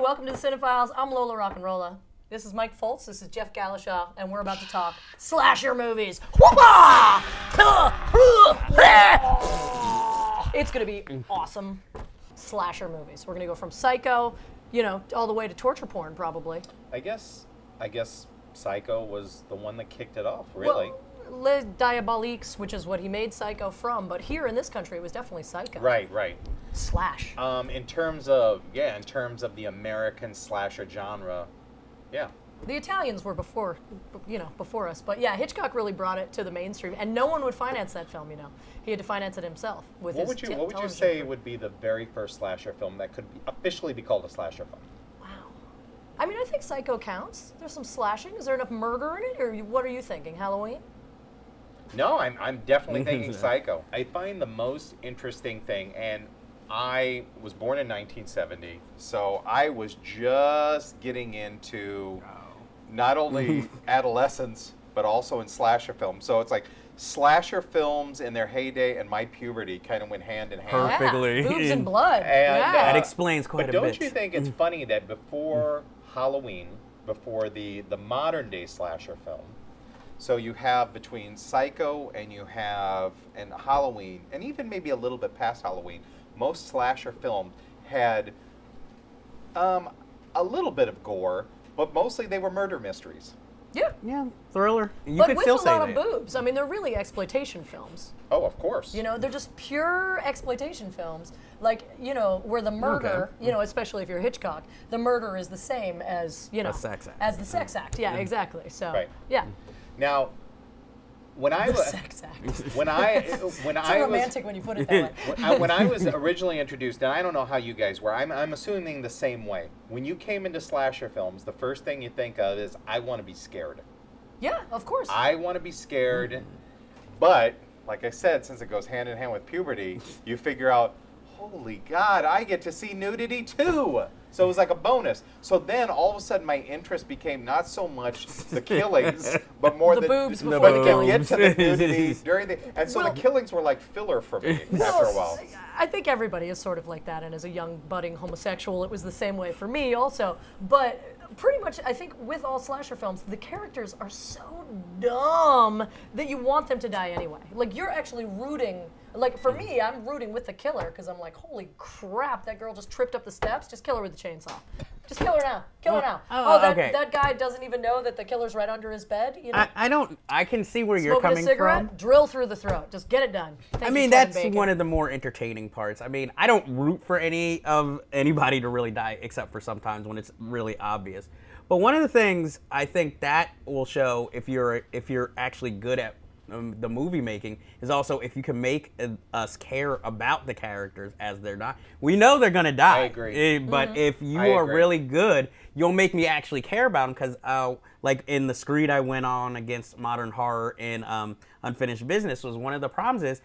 welcome to the CineFiles. I'm Lola Rock'n'Rolla. This is Mike Foltz, this is Jeff Galashaw, and we're about to talk slasher movies. It's gonna be awesome slasher movies. We're gonna go from Psycho, you know, all the way to torture porn, probably. I guess Psycho was the one that kicked it off, really. Well, Les Diaboliques, which is what he made Psycho from, but here in this country, it was definitely Psycho. Right, right. Slash. In terms of the American slasher genre, yeah. The Italians were before us, but yeah, Hitchcock really brought it to the mainstream, and no one would finance that film. You know, he had to finance it himself with his television. What would you say would be the very first slasher film that could officially be called a slasher film? Wow. I mean, I think Psycho counts. There's some slashing. Is there enough murder in it, or what are you thinking? Halloween? No, I'm definitely thinking Psycho. I find the most interesting thing, and I was born in 1970, so I was just getting into not only adolescence, but also in slasher films. So it's like slasher films in their heyday and my puberty kind of went hand in hand. Perfectly. Yeah, boobs and blood. And, that explains quite a bit. But don't you think it's funny that before Halloween, before the modern day slasher film, so you have between Psycho and Halloween, and even maybe a little bit past Halloween, most slasher films had a little bit of gore, but mostly they were murder mysteries. Yeah. Yeah, thriller. You but could with still a say lot that. of boobs. I mean, they're really exploitation films. Oh, of course. You know, they're just pure exploitation films. Like, you know, where the murder, you know, especially if you're Hitchcock, the murder is the same as, you know, A sex act. as the sex act. Yeah, exactly. So, Right. yeah. Now, when I The was sex act. when I romantic when you put it that way. when I was originally introduced, and I don't know how you guys were, I'm assuming the same way. When you came into slasher films, the first thing you think of is, I want to be scared. Yeah, of course. I want to be scared, but like I said, since it goes hand in hand with puberty, you figure out, holy God, I get to see nudity too. So it was like a bonus. So then all of a sudden my interest became not so much the killings, but more The boobs before but the to killings. get to the nudity during the, and so Well- the killings were like filler for me after a while. I think everybody is sort of like that, and as a young budding homosexual, it was the same way for me also. But pretty much, I think with all slasher films, the characters are so dumb that you want them to die anyway. Like, you're actually rooting. Like, for me, I'm rooting with the killer because I'm like, holy crap, that girl just tripped up the steps. Just kill her with the chainsaw. Just kill her now. Kill her now. Okay. That guy doesn't even know that the killer's right under his bed. You know? I can see where you're Smoking coming a cigarette, from. drill through the throat. Just get it done. Thank I you, mean, Kevin that's Bacon. one of the more entertaining parts. I mean, I don't root for anybody to really die, except for sometimes when it's really obvious. But one of the things I think that will show if you're actually good at the movie making is also if you can make us care about the characters as they're not. We know they're gonna die. I agree. But if you I are agree. really good, you'll make me actually care about them because, like in the screed I went on against modern horror in Unfinished Business was one of the problems is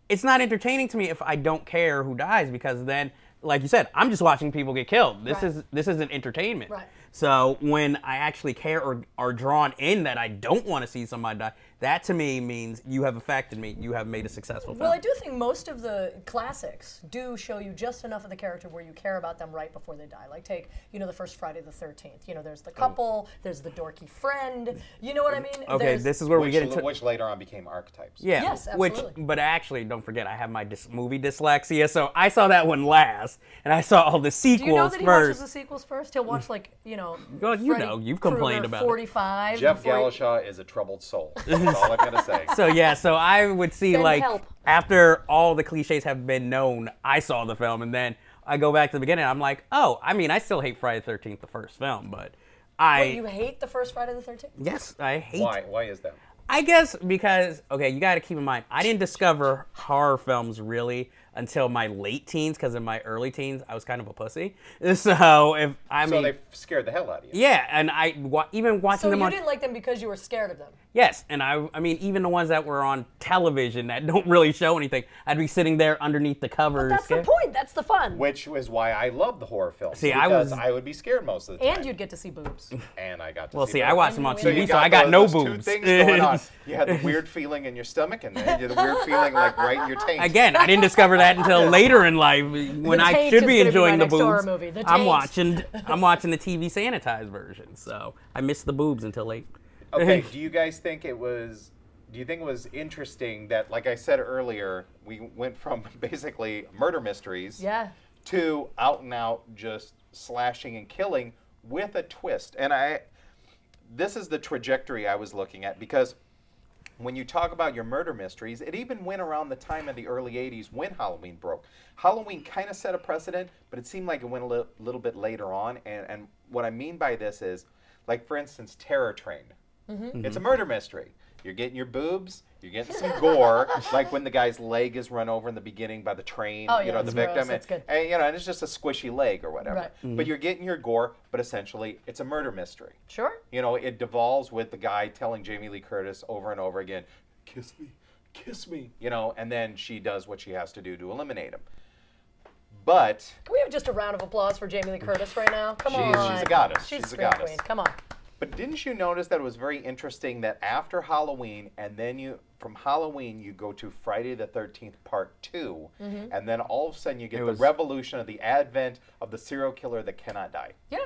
it's not entertaining to me if I don't care who dies because then, like you said, I'm just watching people get killed. This isn't entertainment. Right. So when I actually care or are drawn in that I don't want to see somebody die, that to me means you have affected me. You have made a successful film. Well, I do think most of the classics do show you just enough of the character where you care about them right before they die. Like take, you know, the first Friday the 13th. You know, there's the couple, there's the dorky friend. You know what I mean? Okay, this is where we get into which later on became archetypes. yeah, Yes, absolutely. but actually, don't forget, I have my movie dyslexia, so I saw that one last, and I saw all the sequels Do you know that he first. watches the sequels first? He'll watch like, you know, Well, you Freddy know, you've complained Krueger about it. 45. Jeff before he- Galashaw is a troubled soul. That's all I'm gonna say. So yeah, so I would see Send like help. after all the cliches have been known, I saw the film, and then I go back to the beginning. I'm like, oh, I mean, I still hate Friday the 13th, the first film, but Wait, you hate the first Friday the 13th? yes, I hate. Why is that? I guess because you got to keep in mind, I didn't discover horror films really until my late teens, because in my early teens I was kind of a pussy. So They scared the hell out of you. yeah, and even watching So them you on. didn't like them because you were scared of them? Yes, and I mean, even the ones that were on television that don't really show anything, I'd be sitting there underneath the covers. That's the point. That's the fun. Which was why I love the horror films. See, because I would be scared most of the time. And you'd get to see boobs. And I got to Well, see see, boobs. I watched them on So TV, you so I got no those two boobs. things going on. You had the weird feeling in your stomach, and then you had the weird feeling like right in your taint. Again, I didn't discover that until later in life when I should be enjoying the boobs. I'm watching the TV sanitized version, so I missed the boobs until late. Okay, do you guys think it was? Do you think it was interesting that, like I said earlier, we went from basically murder mysteries to out and out just slashing and killing with a twist? And this is the trajectory I was looking at, because when you talk about your murder mysteries, it even went around the time of the early 80s when Halloween broke. Halloween kind of set a precedent, but it seemed like it went a little bit later on. And what I mean by this is, like, for instance, Terror Train. It's a murder mystery. You're getting your boobs, you're getting some gore, like when the guy's leg is run over in the beginning by the train, oh, you know, the victim. And, you know, and it's just a squishy leg or whatever. Right. But you're getting your gore, but essentially it's a murder mystery. Sure. You know, it devolves with the guy telling Jamie Lee Curtis over and over again, kiss me, you know, and then she does what she has to do to eliminate him. But can we have just a round of applause for Jamie Lee Curtis right now? Come on. She's a goddess. She's a goddess. Queen. Come on. But didn't you notice that it was very interesting that after Halloween, and then from Halloween you go to Friday the 13th Part 2, and then all of a sudden you get the revolution of the advent of the serial killer that cannot die. Yeah.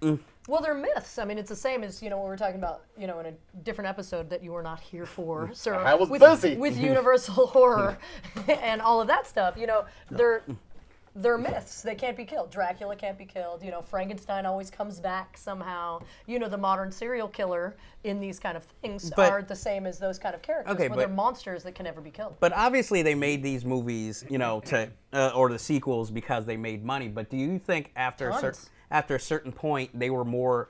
Yeah. Well, they're myths. I mean, it's the same as, you know, what we were talking about, you know, in a different episode that you were not here for, sir. I was busy. With Universal Horror and all of that stuff. You know, they're myths. They can't be killed. Dracula can't be killed. You know, Frankenstein always comes back somehow. You know, the modern serial killer in these kind of things are the same as those kind of characters, where they're monsters that can never be killed. But obviously they made these movies, you know, or the sequels because they made money. But do you think after a certain point they were more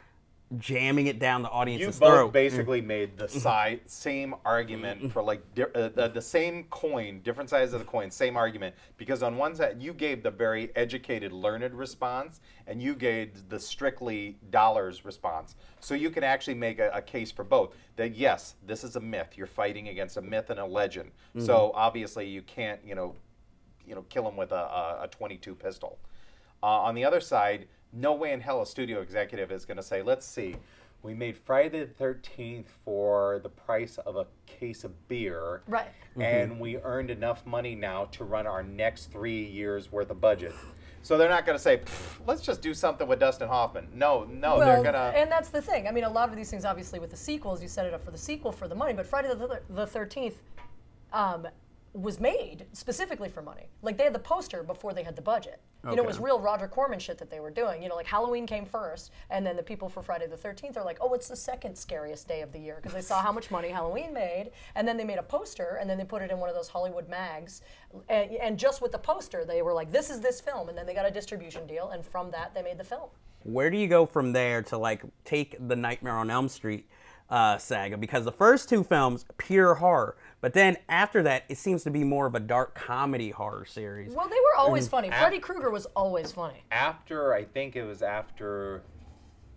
jamming it down the audience's throat? You both basically made the same argument for like the same coin, different sides of the coin, same argument. Because on one side you gave the very educated, learned response, and you gave the strictly dollars response. So you can actually make a case for both. That yes, this is a myth. You're fighting against a myth and a legend. So obviously you can't, you know, kill him with a .22 pistol. On the other side, no way in hell a studio executive is going to say, let's see, we made Friday the 13th for the price of a case of beer. Right. And we earned enough money now to run our next 3 years worth of budget. So they're not going to say, let's just do something with Dustin Hoffman. No, well, they're going to... And that's the thing. I mean, a lot of these things, obviously, with the sequels, you set it up for the sequel for the money, but Friday the 13th was made specifically for money. Like, they had the poster before they had the budget. You know, it was real Roger Corman shit that they were doing. You know, like Halloween came first, and then the people for Friday the 13th are like, oh, it's the second scariest day of the year, because they saw how much money Halloween made, and then they made a poster, and then they put it in one of those Hollywood mags, and just with the poster, they were like, this is this film, and then they got a distribution deal, and from that, they made the film. Where do you go from there to, like, take the Nightmare on Elm Street saga? Because the first two films, pure horror. But then after that, it seems to be more of a dark comedy horror series. Well, they were always funny. Freddy Krueger was always funny. I think it was after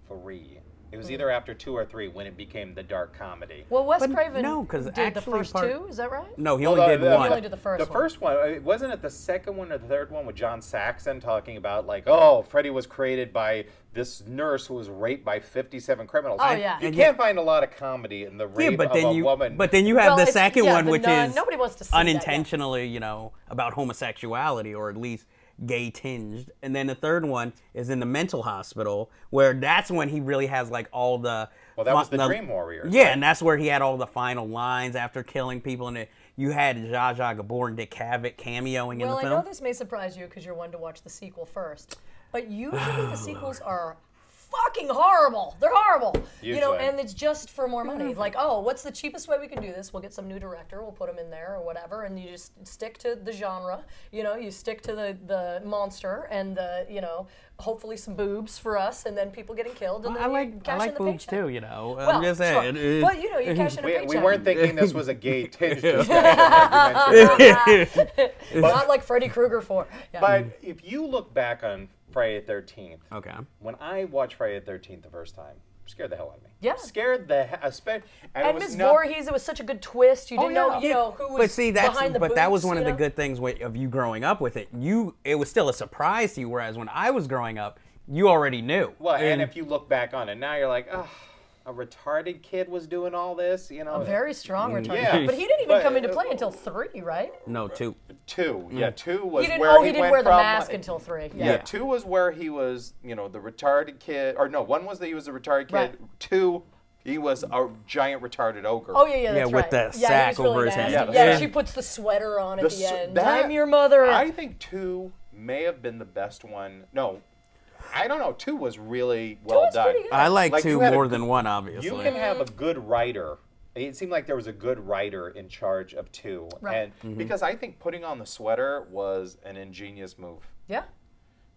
3. It was either after 2 or 3 when it became the dark comedy. Well, Wes Craven did the first 2, is that right? No, he only did one. He only did the first one. The first one, wasn't it the second one or the third one with John Saxon talking about, like, oh, Freddy was created by this nurse who was raped by 57 criminals. Oh, yeah. You can't find a lot of comedy in the rape of a woman. But then you have the second one, which is nobody wants to see unintentionally, you know, about homosexuality, or at least gay tinged. And then the third one is in the mental hospital, where that's when he really has like all the... Well, that was the Dream Warriors. Yeah, right? And that's where he had all the final lines after killing people. And you had Zsa Zsa Gabor and Dick Cavett cameoing in the film. Well, I know this may surprise you because you're one to watch the sequel first. But usually the sequels are fucking horrible. They're horrible. Usually. You know, and it's just for more money. Like, oh, what's the cheapest way we can do this? We'll get some new director, we'll put him in there or whatever, and you just stick to the genre. You know, you stick to the monster and the, you know, hopefully some boobs for us, and then people getting killed, and then you cash in the boobs paycheck. too, you know. Well, I'm just saying. Sure. But you know, you cash in a paycheck. We weren't thinking this was a gay tinge. Not like Freddy Krueger 4. Yeah. But if you look back on Friday the 13th, okay, when I watched Friday the 13th the first time, it scared the hell out of me. Yeah. Scared the hell, and Ms. Voorhees, it was such a good twist. You didn't know, you know, who was behind the boots, that was one of the good things of you growing up with it. It was still a surprise to you, whereas when I was growing up, you already knew. Well, and if you look back on it now, you're like, oh. a retarded kid was doing all this, you know. A very strong retarded. Yeah. But he didn't even come into play until 3, right? No, 2. 2, yeah, 2 was He didn't, where he he didn't went wear the from, mask until 3. Yeah, 2 was where he was, you know, the retarded kid, or no, 1 was that he was a retarded kid. Right. 2, he was a giant retarded ogre. Oh, yeah, that's with right. the Yeah, sack he was really over his nasty. head. Yeah, Yeah. she puts the sweater on at the end. That- I'm your mother. I think 2 may have been the best one. No, I don't know. 2 was really well was done. pretty good. I like Like, 2 you had a more good- than 1, obviously. You can have a good writer. It seemed like there was a good writer in charge of 2. Right. And because I think putting on the sweater was an ingenious move. Yeah.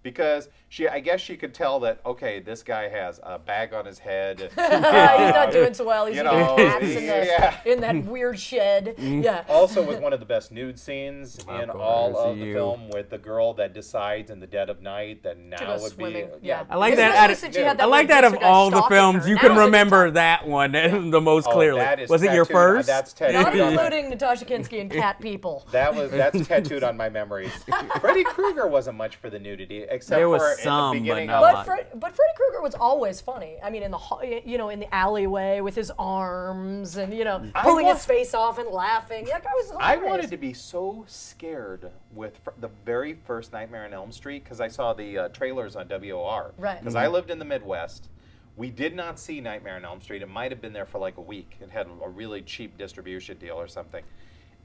Because I guess she could tell that, okay, this guy has a bag on his head. He's not doing so well. He's You eating know, cats yeah. in that weird shed. Yeah. Also with one of the best nude scenes in all course, of the you. film, with the girl that decides in the dead of night that now go would swimming. be... Yeah. I like Especially that. Out since you had I that like weird that of gangster guy all the stalking films, her. you Now can is a good remember time. that one the most Oh, clearly. that is Was it your tattooed- first? That's Not tattooed on my... including Natasha Kinski and cat people. That's tattooed on my memories. Freddy Krueger wasn't much for the nudity, except There was for some, in the but beginning not of... much. But Freddy Krueger was always funny. I mean, in the alleyway with his arms and pulling his face off and laughing. That guy was I hilarious. wanted to be so scared with the very first Nightmare on Elm Street because I saw the trailers on WOR. Right. Because I lived in the Midwest. We did not see Nightmare on Elm Street. It might have been there for like a week. It had a really cheap distribution deal or something.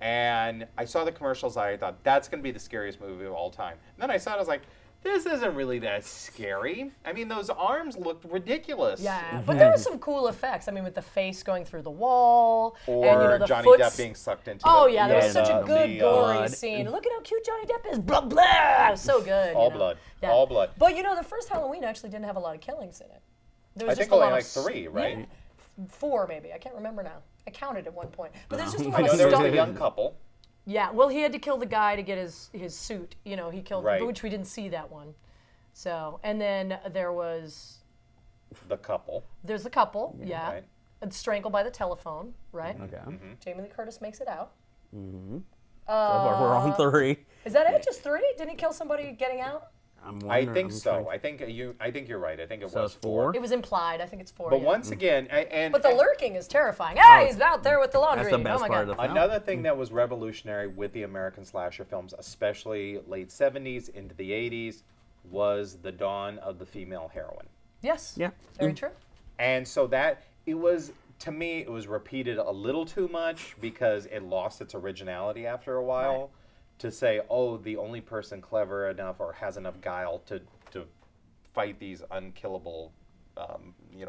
And I saw the commercials. I thought, that's going to be the scariest movie of all time. And then I saw it. I was like, this isn't really that scary. I mean, those arms looked ridiculous. Yeah, but there was some cool effects. I mean, with the face going through the wall, Or and the Johnny foots. Depp being sucked into Oh the... yeah, there was such a the, good uh, gory scene. Look at how cute Johnny Depp is. Blah blah. So good. All blood. Yeah. All blood. But the first Halloween actually didn't have a lot of killings in it. There was I just think a only lot like of 3, right? Yeah, 4 maybe. I can't remember now. I counted at one point. But there's just a I lot know of there was stuff. a young couple. Yeah, well, he had to kill the guy to get his suit. He killed, Right. which we didn't see that one. So, and then there was, The couple. there's the couple, yeah. Right. And strangled by the telephone, right? Okay. Jamie Lee Curtis makes it out. So far, we're on 3. Is that it? Just 3? Didn't he kill somebody getting out? I think so. I think you're right. I think it So was it's 4? It was implied. I think it's 4. But yeah. once again, and But the lurking is terrifying. Ah, he's out there with the laundry. That's the best oh my part God. of the film. another thing that was revolutionary with the American slasher films, especially late 70s into the 80s, was the dawn of the female heroine. Yes. Yeah. Very true. And so that it was, to me, it was repeated a little too much because it lost its originality after a while. Right. To say, oh, the only person clever enough or has enough guile to fight these unkillable,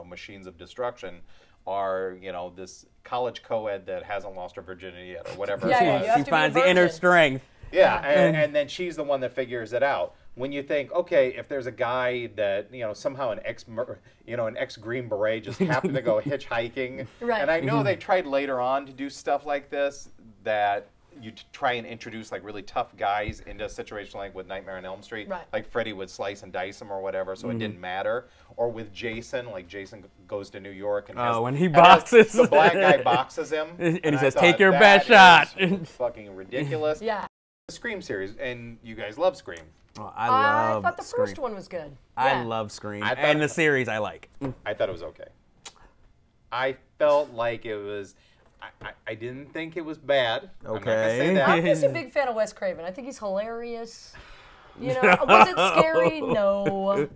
machines of destruction are, this college co-ed that hasn't lost her virginity yet or whatever. Yeah, it yeah, was. you have She to be finds a the inner virgin. strength. Yeah, and then she's the one that figures it out. When you think, okay, if there's a guy that somehow an ex Green Beret just happened to go hitchhiking, Right. and I know they tried later on to do stuff like this that you try and introduce like really tough guys into a situation like with Nightmare on Elm Street, Right. like Freddy would slice and dice them or whatever, so it didn't matter. Or with Jason, like Jason goes to New York and Oh, when he and has- boxes. the black guy boxes him, And he I says, thought, "Take your that best is shot." fucking ridiculous. Yeah. The Scream series, and you guys love Scream. Oh, I love thought the Scream. first one was good. I Yeah. love Scream. I thought- And the series I like. I thought it was okay. I felt like it was. I didn't think it was bad. I'm not gonna Okay. say that. I'm just a big fan of Wes Craven. I think he's hilarious. Was it scary? No.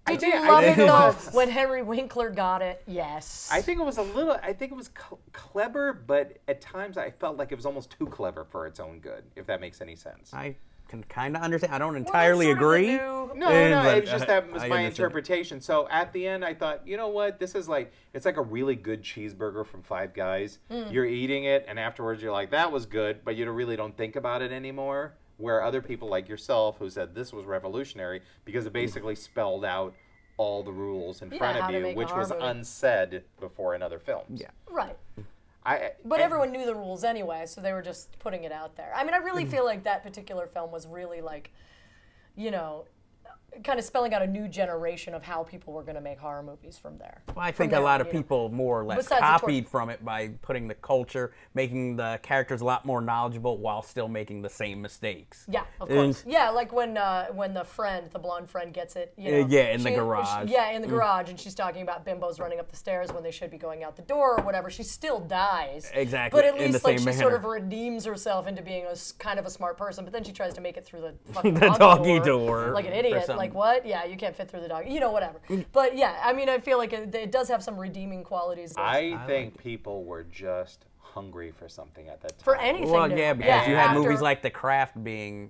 Did you love it though when Henry Winkler got it? Yes. I think it was a little. I think it was clever, but at times I felt like it was almost too clever for its own good. If that makes any sense. I can kind of understand. I don't Well, that's entirely sort of the agree. new- No, but it's just that was I my understand. interpretation. So at the end, I thought, you know what? This is like, it's like a really good cheeseburger from Five Guys. You're eating it, and afterwards you're like, that was good, but you really don't think about it anymore. Where other people like yourself who said this was revolutionary because it basically spelled out all the rules in front how of to you, make a which horror was movie. unsaid before in other films. Yeah. Right. But and- everyone knew the rules anyway, so they were just putting it out there. I mean, I really feel like that particular film was really like, kind of spelling out a new generation of how people were going to make horror movies from there. Well, I think a lot of people more or less Besides copied from it by putting the culture, making the characters a lot more knowledgeable while still making the same mistakes. Yeah, of course. Yeah, like when the blonde friend gets it, you know. Yeah, in the garage. In the garage, and she's talking about bimbos running up the stairs when they should be going out the door or whatever. She still dies. Exactly. But at in least the like same she manner. sort of redeems herself into being kind of a smart person, but then she tries to make it through the fucking The doggy door like an or idiot. something. Like what? Yeah, you can't fit through the dog. You know, whatever. But yeah, I mean, I feel like it does have some redeeming qualities. I think people were just hungry for something at that time. For anything. Well, new. yeah, because you had after- movies like The Craft being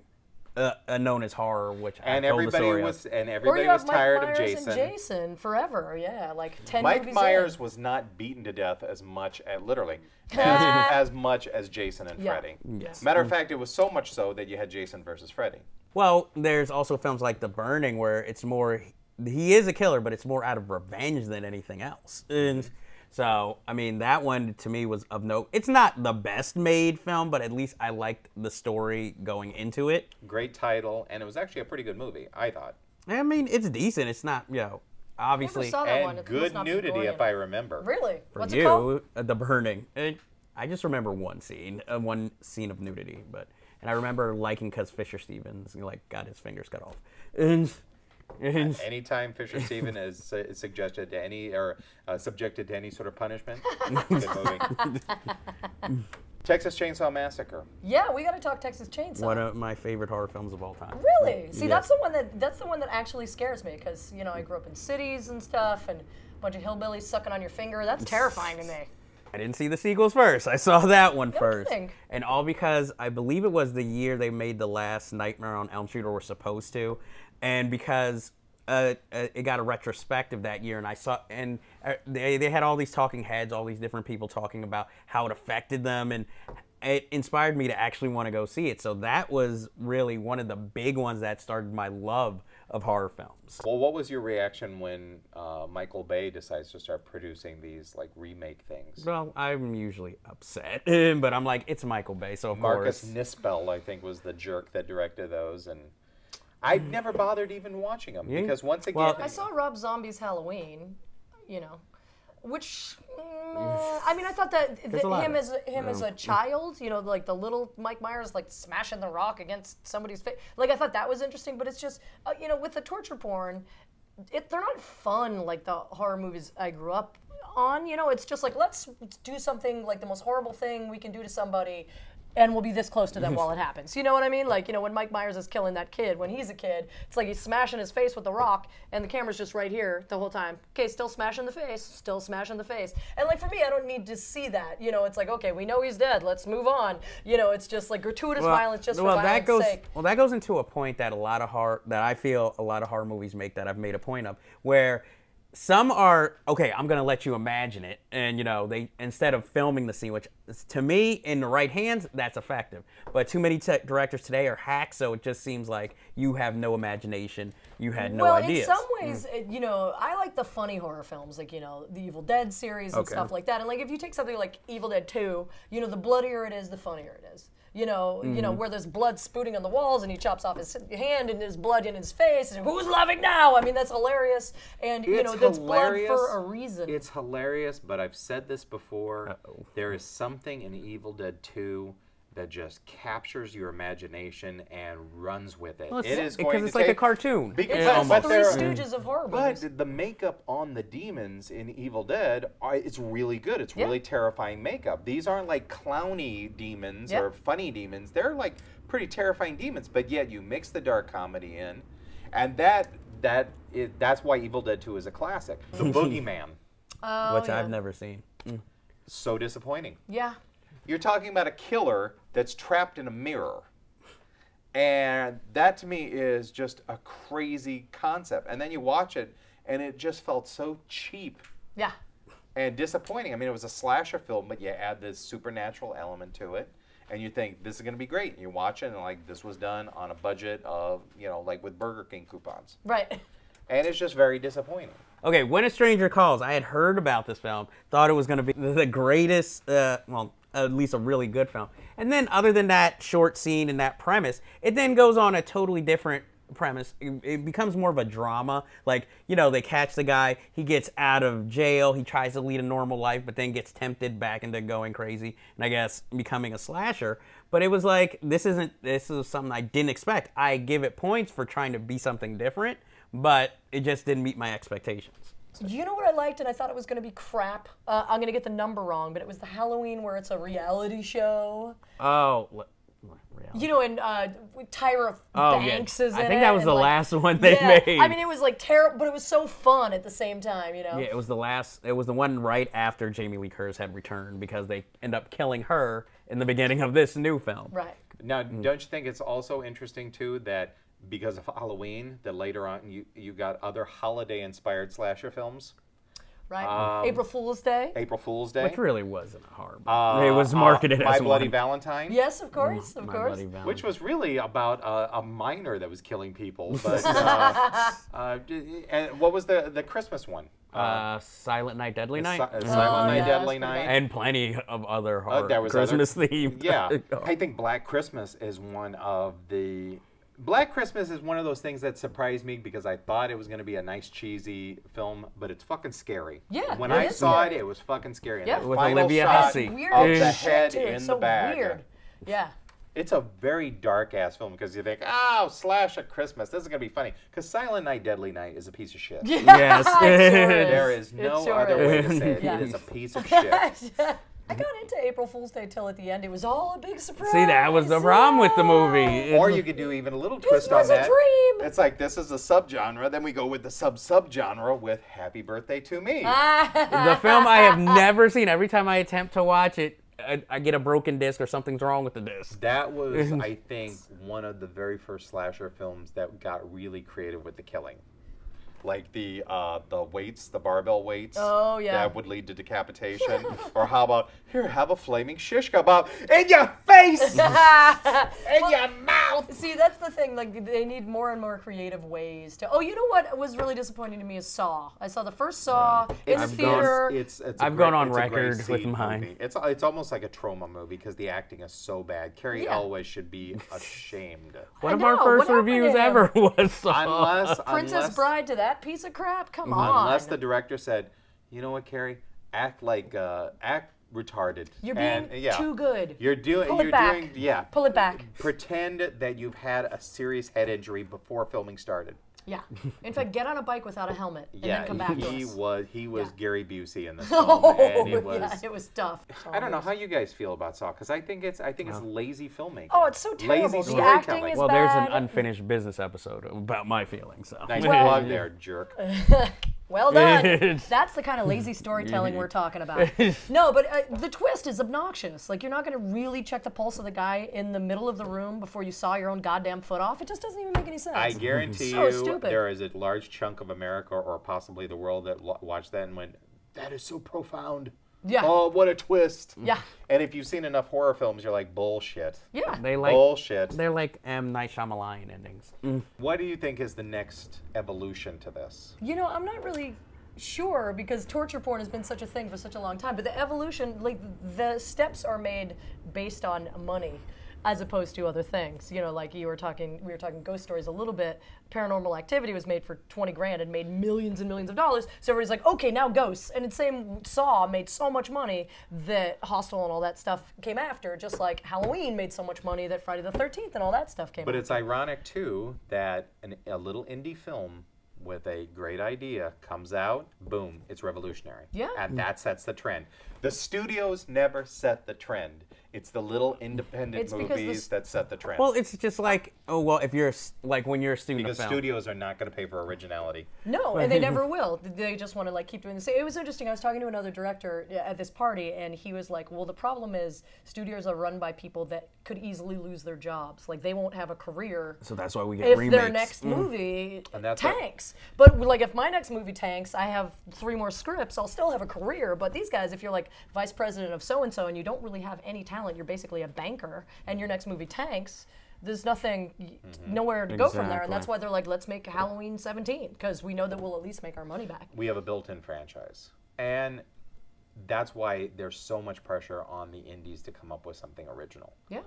known as horror, which And I told the everybody story was of. and Or everybody you have was Mike tired Myers of Jason. and Jason forever. Yeah, like 10 Mike movies Myers in. was not beaten to death as much, literally, as much as Jason and Yeah. Freddy. Yes. Matter of fact, it was so much so that you had Jason versus Freddy. Well, there's also films like The Burning where it's more, he is a killer, but it's more out of revenge than anything else. And so, I mean, that one to me was of note. It's not the best made film, but at least I liked the story going into it. Great title, and it was actually a pretty good movie, I thought. I mean, it's decent. It's not, obviously. Never saw that one. And It good must not be nudity, gory if enough. I remember. Really? For What's it called? you, The Burning. I just remember one scene of nudity, and I remember liking because Fisher Stevens got his fingers cut off. And Anytime Fisher Stevens is suggested to any or subjected to any sort of punishment, good movie. Texas Chainsaw Massacre. Yeah, we got to talk Texas Chainsaw. one of my favorite horror films of all time. Really? See, Yes. that's the one that actually scares me because I grew up in cities and stuff, and a bunch of hillbillies sucking on your finger. That's terrifying to me. I didn't see the sequels first. I saw that one No first. kidding. And all because I believe it was the year they made the last Nightmare on Elm Street, or were supposed to. And because it got a retrospective that year, and I saw, and they had all these talking heads, all these different people talking about how it affected them, and it inspired me to actually want to go see it. So that was really one of the big ones that started my love of horror films. Well, what was your reaction when Michael Bay decides to start producing these remake things? Well, I'm usually upset, but I'm like, it's Michael Bay, so of Marcus course. Nispel, I think, was the jerk that directed those, and I've never bothered even watching them because once again, Well, I saw Rob Zombie's Halloween, which I mean, I thought that There's a lot him of- as a child, like the little Mike Myers smashing the rock against somebody's face. I thought that was interesting, but it's just with the torture porn, they're not fun like the horror movies I grew up on. It's just let's do something the most horrible thing we can do to somebody, and we'll be this close to them while it happens. You know what I mean? When Mike Myers is killing that kid, when he's a kid, it's like he's smashing his face with the rock, and the camera's just right here the whole time. Okay, still smashing the face, still smashing the face. And for me, I don't need to see that. It's okay, we know he's dead, let's move on. It's just gratuitous violence just for violence sake. Well, that goes into a point that I feel a lot of horror movies make, that I've made a point of, where some are, okay, I'm going to let you imagine it, and they, instead of filming the scene, which to me, in the right hands, that's effective. But too many directors today are hacks, so it just seems like you have no imagination, you had no ideas. Well, in some ways, I like the funny horror films, the Evil Dead series and stuff like that. And if you take something like Evil Dead 2, the bloodier it is, the funnier it is. Where there's blood spooting on the walls and he chops off his hand and there's blood in his face and who's laughing now? I mean, that's hilarious. And, that's blood for a reason. It's hilarious, but I've said this before. There is something in Evil Dead 2 that just captures your imagination and runs with it. Well, It is going because to it's like a take- cartoon. Because It's but Three there- Stooges of horror movies. But the makeup on the demons in Evil Dead, it's really good. It's really terrifying makeup. These aren't clowny demons or funny demons. They're pretty terrifying demons. But yet you mix the dark comedy in, and that's why Evil Dead 2 is a classic. The Boogeyman, Which I've never seen. so disappointing. Yeah. You're talking about a killer that's trapped in a mirror. And that to me is just a crazy concept. And then you watch it, and it just felt so cheap Yeah. and disappointing. I mean, it was a slasher film, but you add this supernatural element to it, and you think, this is going to be great. And you watch it, and this was done on a budget of, with Burger King coupons. Right. And it's just very disappointing. Okay, When a Stranger Calls, I had heard about this film, thought it was going to be the greatest, at least a really good film. And then other than that short scene and that premise, it then goes on a totally different premise. It becomes more of a drama. Like, you know, they catch the guy, he gets out of jail, he tries to lead a normal life, but then gets tempted back into going crazy, and I guess becoming a slasher. But it was like, this is something I didn't expect. I give it points for trying to be something different, but it just didn't meet my expectations. You know what I liked, and I thought it was going to be crap? I'm going to get the number wrong, but it was the Halloween where it's a reality show. Oh, reality. You know, and Tyra Banks is in it. I think that was the last one they made. I mean, it was like terrible, but it was so fun at the same time, you know? Yeah, it was the last, it was the one right after Jamie Lee Curtis had returned because they end up killing her in the beginning of this new film. Right. Now, don't you think it's also interesting, too, that because of Halloween, that later on you got other holiday-inspired slasher films? Right. April Fool's Day. April Fool's Day. Which really wasn't a horror movie. It was marketed as My Bloody one. Valentine. Yes, of course, of My course. Bloody Valentine. Which was really about a minor that was killing people. But and what was the Christmas one? Silent Night, Deadly Night. Silent Night, Deadly Night. And plenty of other horror there was Christmas other, themed. Yeah. I think Black Christmas is one of the... Black Christmas is one of those things that surprised me because I thought it was going to be a nice, cheesy film, but it's fucking scary. Yeah, when I saw it, it was fucking scary. Yeah. And the With final Olivia shot Hussey. of the head in it's the so bag. Weird. Yeah. It's a very dark-ass film because you think, oh, slash at Christmas, this is going to be funny. Because Silent Night, Deadly Night is a piece of shit. Yes. There is no other way to say it. Yeah. It is a piece of shit. I got into April Fool's Day till at the end. It was all a big surprise. See, that was the problem with the movie. Or you could do even a little twist on was a that. dream. It's like, this is a subgenre, then we go with the sub-subgenre with Happy Birthday to Me. The film I have never seen. Every time I attempt to watch it, I get a broken disc or something's wrong with the disc. That was, I think, one of the very first slasher films that got really creative with the killing. Like the weights, the barbell weights. Oh, yeah. That would lead to decapitation. Or how about, here, have a flaming shish kebab in your face! in your mouth! See, that's the thing. Like, they need more and more creative ways to... Oh, you know what was really disappointing to me is Saw. I saw the first Saw in the theater. I've gone on record with mine. Movie. It's almost like a trauma movie because the acting is so bad. Carrie Elwes should be ashamed. One of our first reviews ever was Saw. Princess Bride to that piece of crap? Come on. Unless the director said, you know what, Carrie? Act retarded. You're being too good. You're doing. Pull it back. Pull it back. Pretend that you've had a serious head injury before filming started. Yeah. In fact, get on a bike without a helmet and then come back to us. He was Gary Busey in this film, and it was tough. I don't know how you guys feel about Saw because I think it's lazy filmmaking. Oh, it's so terrible. Lazy the acting is well, bad. there's an unfinished business episode about my feelings. So. Nice plug there, jerk. Well done. That's the kind of lazy storytelling we're talking about. No, but the twist is obnoxious. Like, you're not going to really check the pulse of the guy in the middle of the room before you saw your own goddamn foot off. It just doesn't even make any sense. I guarantee you there is a large chunk of America or possibly the world that watched that and went, that is so profound. Yeah. Oh, what a twist. Yeah. And if you've seen enough horror films, you're like, bullshit. Yeah. Bullshit. They're like M. Night Shyamalan endings. What do you think is the next evolution to this? You know, I'm not really sure because torture porn has been such a thing for such a long time. But the evolution, like the steps are made based on money as opposed to other things. You know, like we were talking Ghost Stories a little bit. Paranormal Activity was made for 20 grand and made millions and millions of dollars. So everybody's like, okay, now ghosts. And the same Saw made so much money that Hostel and all that stuff came after, just like Halloween made so much money that Friday the 13th and all that stuff came after. But it's ironic, too, that a little indie film with a great idea comes out, boom, it's revolutionary. Yeah. And that sets the trend. The studios never set the trend. It's the little independent movies that set the trend. Well, it's just like, if you're like when you're a student because of film. studios are not going to pay for originality. No, and they never will. They just want to like keep doing the same. It was interesting. I was talking to another director at this party, and he was like, "Well, the problem is studios are run by people that could easily lose their jobs. Like they won't have a career. So that's why we get if remakes. Their next movie tanks. But like if my next movie tanks, I have 3 more scripts. I'll still have a career. But these guys, if you're like vice president of so and so, and you don't really have any talent, you're basically a banker, and your next movie tanks. There's nothing, nowhere to go from there, and that's why they're like, let's make Halloween 17, because we know that we'll at least make our money back. We have a built-in franchise, and that's why there's so much pressure on the indies to come up with something original. Yeah.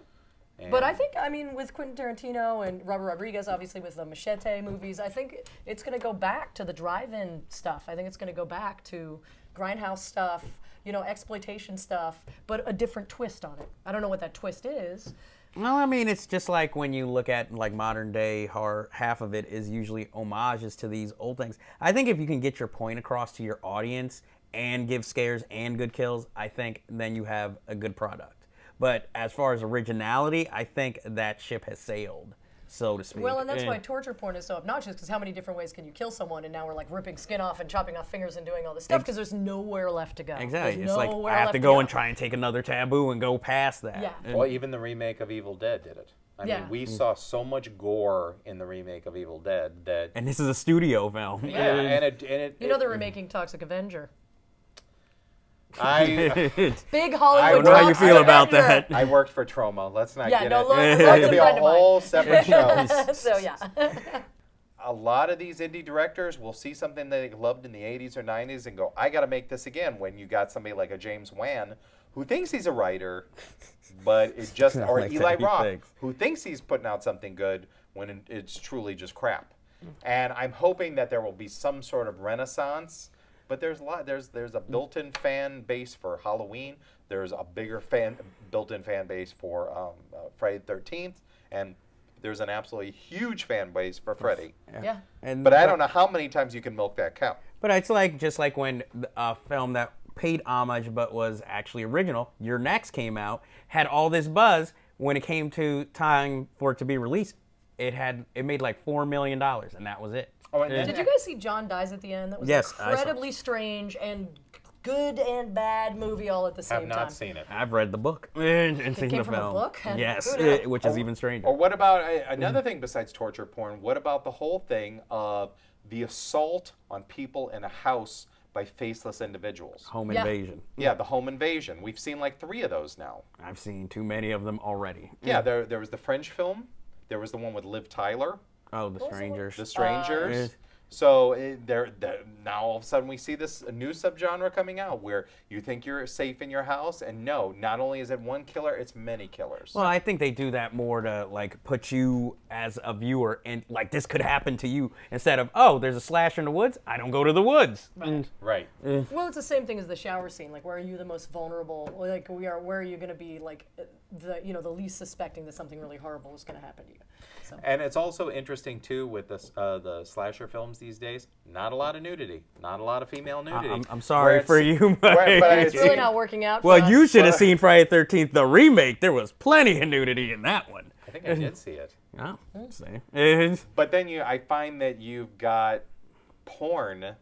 But I think, I mean, with Quentin Tarantino and Robert Rodriguez, obviously with the Machete movies, I think it's going to go back to the drive-in stuff. I think it's going to go back to grindhouse stuff, you know, exploitation stuff, but a different twist on it. I don't know what that twist is. Well, I mean, it's just like when you look at like modern day horror, half of it is usually homages to these old things. I think if you can get your point across to your audience and give scares and good kills, I think then you have a good product. But as far as originality, I think that ship has sailed, so to speak. Well, and that's why torture porn is so obnoxious, because how many different ways can you kill someone? And now we're like ripping skin off and chopping off fingers and doing all this stuff because there's nowhere left to go. Exactly. There's It's like I have to go and try and take another taboo and go past that. Yeah. Well, even the remake of Evil Dead did it. I mean, we saw so much gore in the remake of Evil Dead that... And this is a studio film. Yeah, and it you know they're remaking Toxic Avenger. Big Hollywood. I don't know how you feel about that. I worked for Trauma. Let's not get it. That could be a whole separate show. So yeah. A lot of these indie directors will see something they loved in the 80s or 90s and go, I got to make this again. When you got somebody like a James Wan who thinks he's a writer, but it just, or like Eli Roth who thinks he's putting out something good when it's truly just crap. And I'm hoping that there will be some sort of renaissance. But there's a lot. There's a built-in fan base for Halloween. There's a bigger built-in fan base for Friday the 13th, and there's an absolutely huge fan base for Freddy. Yeah. But I don't know how many times you can milk that cow. But it's like just like when a film that paid homage but was actually original, Your Next came out, had all this buzz. When it came to time for it to be released, it made like $4 million, and that was it. Oh, and did you guys see John Dies at the End? That was incredibly strange and good and bad movie all at the same time. I've not seen it. I've read the book and seen came the from film. a book? Yes, which is even stranger. Or what about another thing besides torture porn? What about the whole thing of the assault on people in a house by faceless individuals? Home invasion. Yeah, the home invasion. We've seen like 3 of those now. I've seen too many of them already. Yeah, there was the French film. There was the one with Liv Tyler. Oh, The Strangers. The Strangers. So now all of a sudden we see this new subgenre coming out where you think you're safe in your house, and no, not only is it one killer, it's many killers. Well, I think they do that more to like put you as a viewer and like this could happen to you instead of, oh, there's a slasher in the woods, I don't go to the woods. Right. Well, it's the same thing as the shower scene. Like, where are you the most vulnerable? Like, where are you going to be like the least suspecting that something really horrible is going to happen to you? So. And it's also interesting too with the slasher films these days. Not a lot of nudity. Not a lot of female nudity. I'm sorry for you, but it's really not working out. For us. You should have seen Friday the 13th, the remake. There was plenty of nudity in that one. I think I did see it. Oh, see. But then I find that you've got porn.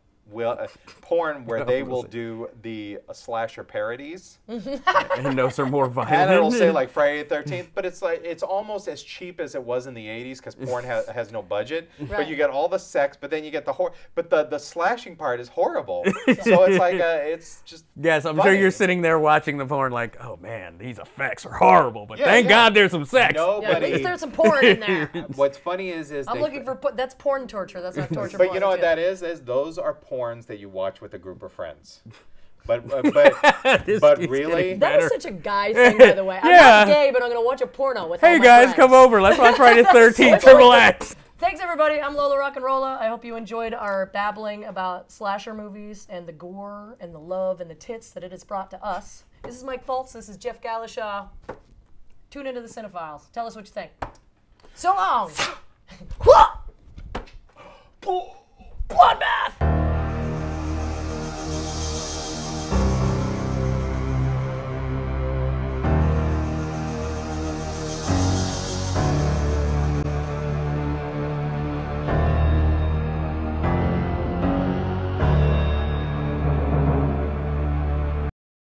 Porn where they will do the slasher parodies, and those are more violent. and it'll say like Friday the 13th, but it's almost as cheap as it was in the 80s because porn has no budget. Right. But you get all the sex, but then you get the horror. But the slashing part is horrible. So it's like it's just yes. I'm funny. sure you're sitting there watching the porn like, oh man, these effects are horrible. But thank God there's some sex. At least there's some porn in there. What's funny is I'm looking for that's porn torture. That's not torture. But you know what that is those are porns that you watch with a group of friends. But really, that is such a guy thing, by the way. I'm not gay, but I'm gonna watch a porno with. Hey all my guys, friends. come over. Let's watch Friday the 13th. Triple X. Thanks everybody. I'm Lola Rock'n'Rolla. I hope you enjoyed our babbling about slasher movies and the gore and the love and the tits that it has brought to us. This is Mike Foltz. This is Jeff Galashaw. Tune into the CineFiles. Tell us what you think. So long. Bloodbath.